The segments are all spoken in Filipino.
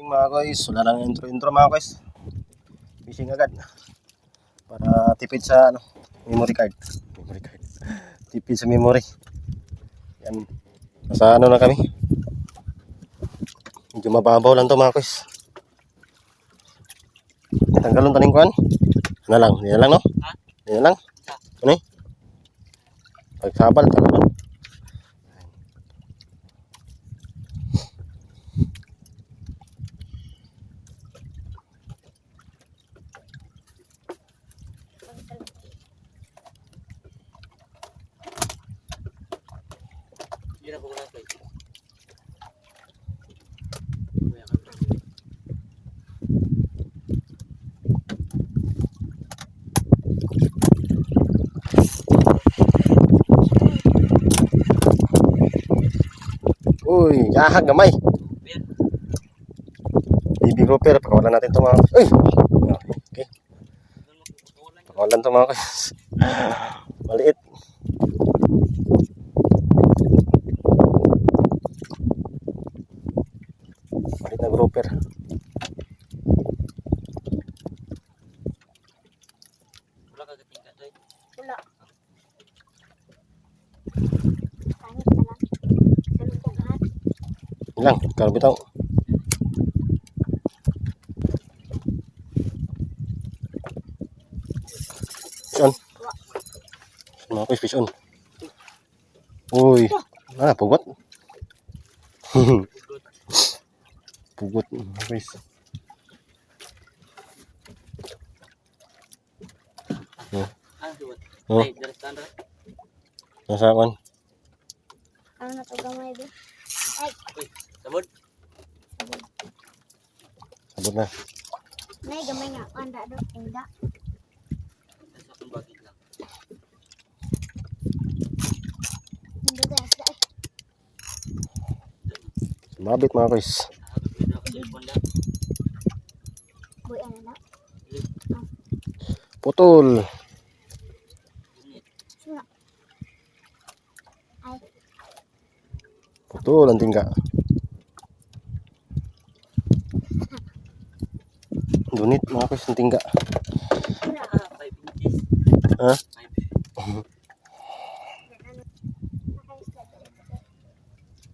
Mga guys, wala lang intro mga guys. Fishing agad para tipid sa memory card. Tipid sa memory. Yan. Nasa na kami. Medyo mababaw lang to mga guys. Tanggalon taning kuan. Na lang, yan lang no? Yan lang. Ano? Pagsabal tanggalon. Uy, yahag gamay. Baby grouper, pakawalan natin ito mga. Uy! Okay. Pakawalan ito mga guys. Maliit. Maliit na grouper. Wala ka katingkat doy. Wala. Pangit na lang. Sa lutong lahat. Ilang, kalau bitaw. Fish on. Mga guys, fish on. Uy, pugot. Pugot mga guys. Suwat. Oh. Ay, dari standar. Nasa kan? Ano na to gamay do? Ay, Uy, sabod. Sabot na. nay gamay nga anda do. Enda. Sa akong bakit lang. Enda guys. Mabit mga guys. Habis video ka cellphone da. Boy ano na. Putol. Suna. Ay, Putol ang tingga. Dunit mga guys ang tingga. suna. 5 inches. Ha? 5.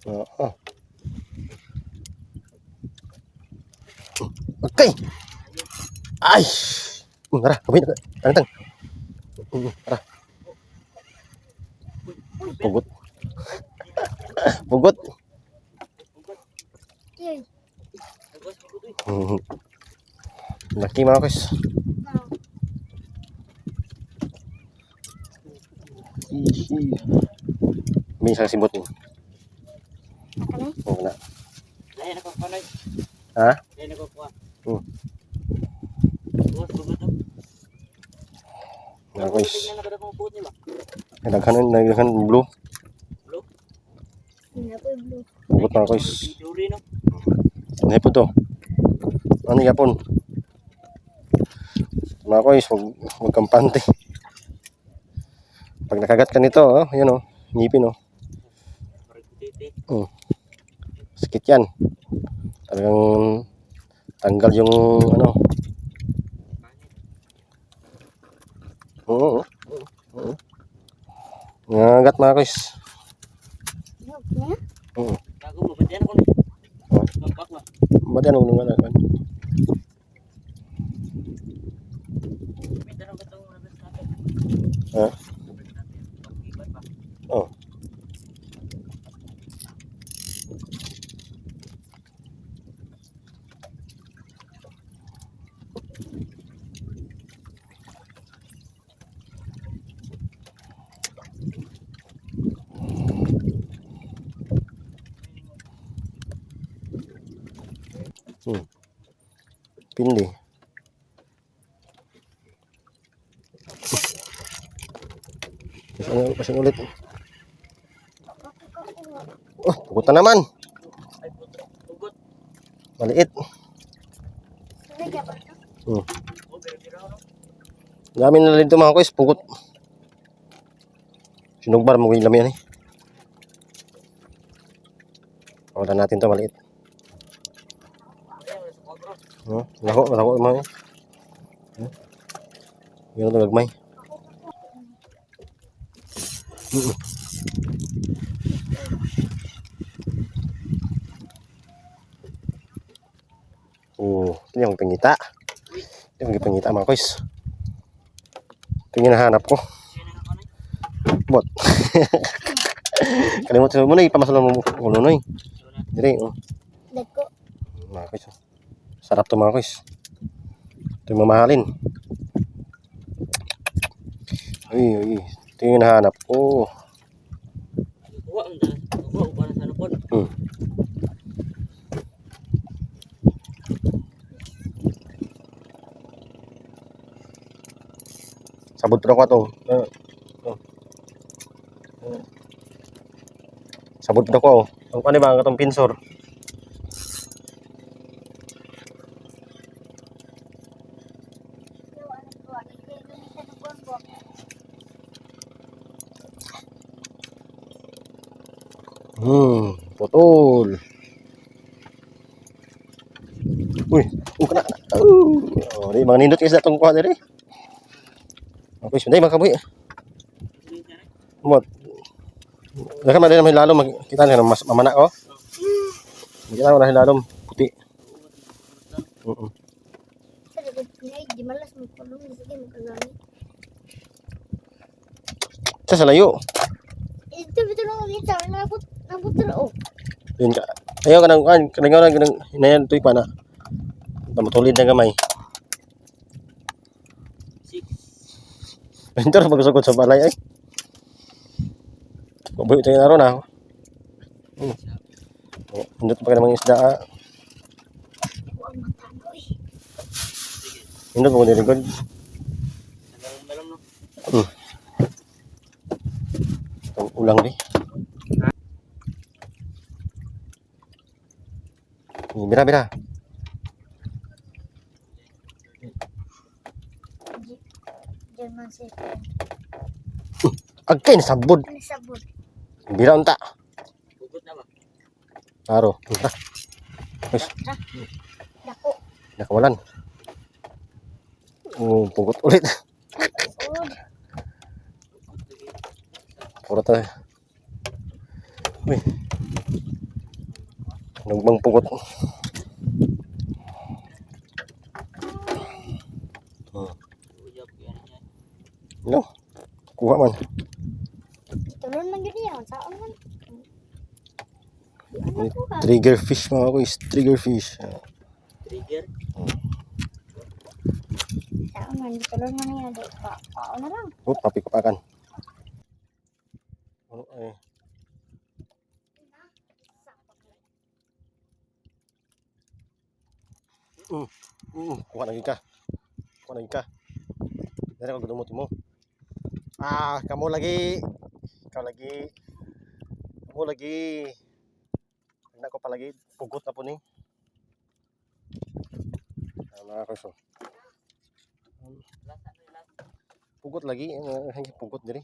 Oo. Okay. Ay. Tara, kabay na. Tang. Tara. Pugot. Pugot. Yun. Agos ko doy. Laki mga guys. Now. May isang simbot yun. Akanay. Oo na. Lain ako panay. Ha? Lain ako kuha. Hmm. Agos ko to. Mga guys. Tingnan na kada kong puot nila. Nagdaghan blue. Blue. Hindi po yung blue. Pugot mga guys. Juri no. Ano po to? Ano yapon? Mga guys, huwag kampante. Pag nakagat ka nito, yun ngipin Paragtiti. sakit yan. Talagang tanggal yung Oo. Nangagat mga guys. Yun. Kaya? Bago mo batian ako ni. Magpak mo. Ba't yan nung nalagan? May tanong ba tong rubber snapper? Ha? Rubber snapper. Pag-iban pa. Oh. Pindi. Pasang ulit. Oh, pugot na naman. Ay, pugot. Maliit. Lagyan pa ito. Oh, pero no. Dami na rin ito mga guys, pugot. Sinugbar mo yung lami yan eh. Wala natin ito maliit. Oh, lako mo eh. Yan ito gagmay. Oh, ito yung pangita. Ito yung pangita mga kois. Ito yung hinahanap ko. Bot. Kalimutan mo na ipamasal mo ulo na eh. Dire, oh. Dagko. Mga kois. Sarap to mga kois. Ito yung mamahalin. Uy. Ito yung hinahanap ko. Kuha ang dala. Kuha ang para sa lupon. Sabot pa ako ito. Sabot pa ako. Ang ano ba ang itong pinsor? Putol. Uy, kana. Oh, di mga nindot kasi itong kuha diri. Okay, sunday mga kaboy. Mot. Naka man din may lalom makita niyo mas mamana ko. Makita ko na lalom puti. Sa likod niya, di malas mo kulong. Sige, magkagani. Sa layo. Ito, lang ulit sa akin. Nabot na, oh. Yun ka. Ayaw ka nang kanang hinayan tuy pa na. Pamutulid na gamay. 6. Enter pagusugod sa balay ay. Mabuhay tayo na ron ah. Hindot pa ka namang isda ah. Huwag matano, eh. Hindot pa ko nirigod. Dalam no. Itong ulang di. Bira. German Shepherd. Agkay sabod. Ano sabon? Bira unta. Bugot na ba? Aro. Dako. Nakawalan. Pugot ulit. Uod. Puro tayo. Uy. Nagbang pugot. Ujab yan yan. No. Kuha man. Tulon lang yun yan. Saan man? Ano po ka? Trigger fish mga ko is trigger fish. Trigger. Saan man? Tulon man yan. Pao na lang. Papikapakan. Ano ay. Kuha lagi ka. Dari ko gudumot mo. Kamu lagi. Ikaw lagi. Kamu lagi. Hindi ko palagi pugot na po ni. Mga kaso. Pugot lagi, hindi pugot diri.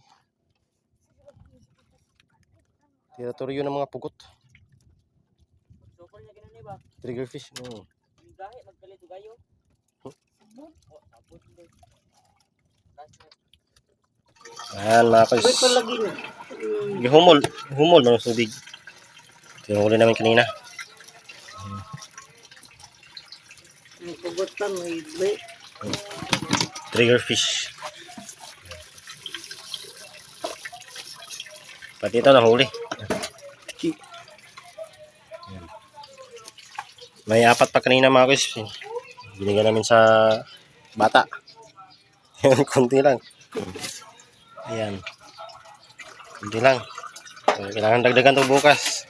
Teritoryo ng mga pugot. Sokol niya ganun ba? Trigger fish. Gahe magkalito gayo. Sabon. Oh, sabon din. Ayan mga kaso. Wait pa lagi na. Humol mga subig. Ito yung huli namin kanina. Nagpugot pa may bait. Trigger fish. Pati ito nahuli. May 4 pa kanina mga kuys. Binigyan namin sa bata. Kunti lang. Ayan. Kunti lang. Kailangan dagdagan to bukas.